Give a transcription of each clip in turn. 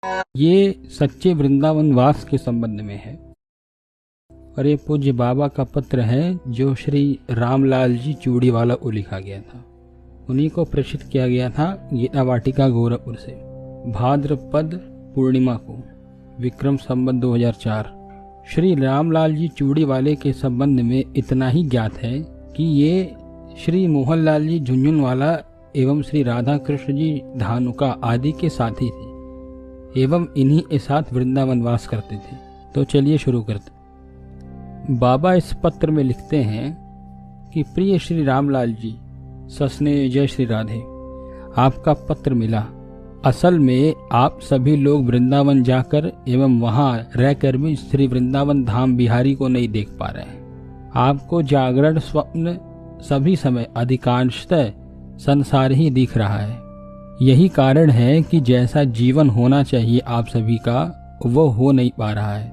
ये सच्चे वृंदावन वास के संबंध में है और ये पूज्य बाबा का पत्र है जो श्री रामलाल जी चूड़ीवाला को लिखा गया था। उन्हीं को प्रेषित किया गया था गीता वाटिका गोरखपुर से भाद्रपद पूर्णिमा को, विक्रम संवत 2004। श्री रामलाल जी चूड़ीवाले के संबंध में इतना ही ज्ञात है कि ये श्री मोहनलाल जी झुंझुनवाला एवं श्री राधा कृष्ण जी धानुका आदि के साथी थे एवं इन्हीं के साथ वृंदावन वास करते थे। तो चलिए शुरू करते। बाबा इस पत्र में लिखते हैं कि प्रिय श्री रामलाल जी, सस्ने जय श्री राधे, आपका पत्र मिला। असल में आप सभी लोग वृंदावन जाकर एवं वहां रहकर भी श्री वृंदावन धाम बिहारी को नहीं देख पा रहे हैं। आपको जागरण स्वप्न सभी समय अधिकांशतः संसार ही दिख रहा है। यही कारण है कि जैसा जीवन होना चाहिए आप सभी का वो हो नहीं पा रहा है।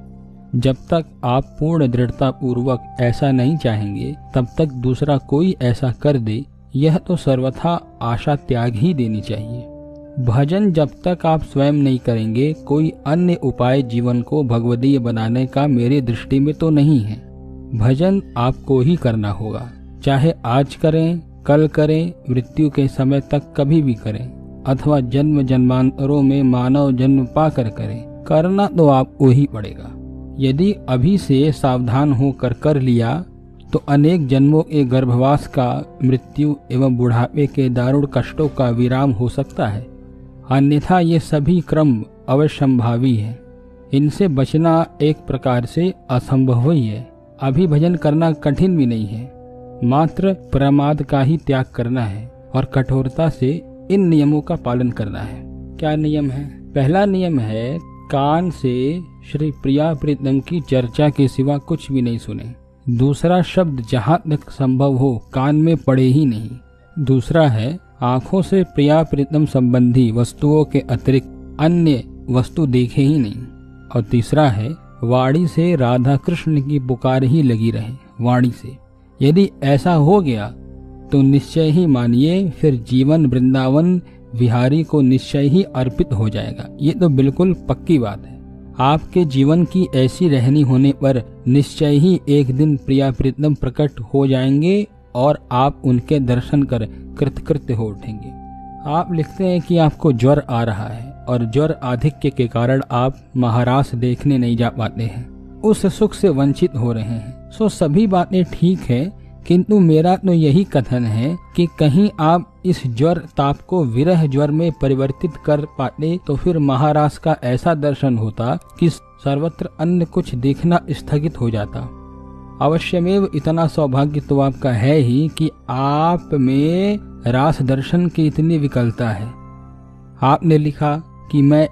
जब तक आप पूर्ण दृढ़ता पूर्वक ऐसा नहीं चाहेंगे तब तक दूसरा कोई ऐसा कर दे, यह तो सर्वथा आशा त्याग ही देनी चाहिए। भजन जब तक आप स्वयं नहीं करेंगे, कोई अन्य उपाय जीवन को भगवदीय बनाने का मेरे दृष्टि में तो नहीं है। भजन आपको ही करना होगा, चाहे आज करें, कल करें, मृत्यु के समय तक कभी भी करें, अथवा जन्म जन्मांतरों में मानव जन्म पाकर करें, करना तो आपको ही पड़ेगा। यदि अभी से सावधान होकर कर लिया तो अनेक जन्मों के गर्भवास का, मृत्यु एवं बुढ़ापे के दारुण कष्टों का विराम हो सकता है। अन्यथा ये सभी क्रम अवश्यंभावी है। इनसे बचना एक प्रकार से असंभव ही है। अभी भजन करना कठिन भी नहीं है, मात्र प्रमाद का ही त्याग करना है और कठोरता से इन नियमों का पालन करना है। क्या नियम है? पहला नियम है कान से श्री प्रिया प्रीतम की चर्चा के सिवा कुछ भी नहीं सुने। दूसरा शब्द जहाँ तक संभव हो कान में पड़े ही नहीं। दूसरा है आंखों से प्रिया प्रीतम संबंधी वस्तुओं के अतिरिक्त अन्य वस्तु देखे ही नहीं। और तीसरा है वाणी से राधा कृष्ण की पुकार ही लगी रहे, वाणी से। यदि ऐसा हो गया तो निश्चय ही मानिए फिर जीवन वृंदावन विहारी को निश्चय ही अर्पित हो जाएगा। ये तो बिल्कुल पक्की बात है। आपके जीवन की ऐसी रहनी होने पर निश्चय ही एक दिन प्रिया प्रीतम प्रकट हो जाएंगे और आप उनके दर्शन कर कृतकृत्य हो उठेंगे। आप लिखते हैं कि आपको ज्वर आ रहा है और ज्वर आधिक्य के कारण आप महारास देखने नहीं जा पाते हैं, उस सुख से वंचित हो रहे हैं। सो सभी बातें ठीक है, किंतु मेरा तो यही कथन है कि कहीं आप इस ज्वर ताप को विरह ज्वर में परिवर्तित कर पाते तो फिर महारास का ऐसा दर्शन होता कि सर्वत्र अन्य कुछ देखना स्थगित हो जाता। अवश्यमेव इतना सौभाग्य तो आपका है ही कि आप में रास दर्शन की इतनी विकलता है। आपने लिखा कि मैं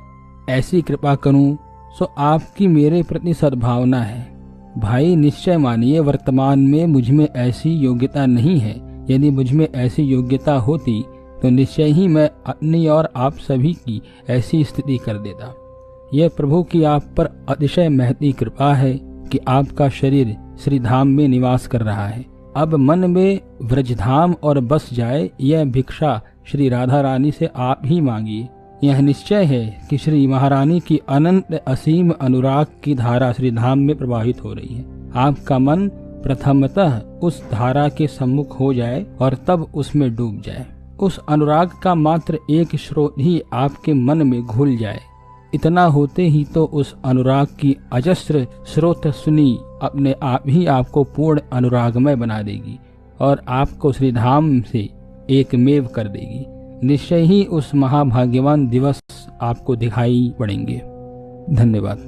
ऐसी कृपा करूं, सो आपकी मेरे प्रति सद्भावना है। भाई निश्चय मानिए वर्तमान में मुझमें ऐसी योग्यता नहीं है। यदि मुझमें ऐसी योग्यता होती तो निश्चय ही मैं अपनी और आप सभी की ऐसी स्थिति कर देता। यह प्रभु की आप पर अतिशय महती कृपा है कि आपका शरीर श्री धाम में निवास कर रहा है। अब मन में व्रजधाम और बस जाए, यह भिक्षा श्री राधा रानी से आप ही मांगिए। यह निश्चय है कि श्री महारानी की अनंत असीम अनुराग की धारा श्री धाम में प्रवाहित हो रही है। आपका मन प्रथमतः उस धारा के सम्मुख हो जाए और तब उसमें डूब जाए। उस अनुराग का मात्र एक स्रोत ही आपके मन में घुल जाए। इतना होते ही तो उस अनुराग की अजस्र स्रोत सुनी अपने आप ही आपको पूर्ण अनुरागमय बना देगी और आपको श्री धाम से एकमेव कर देगी। निश्चय ही उस महाभाग्यवान दिवस आपको दिखाई पड़ेंगे। धन्यवाद।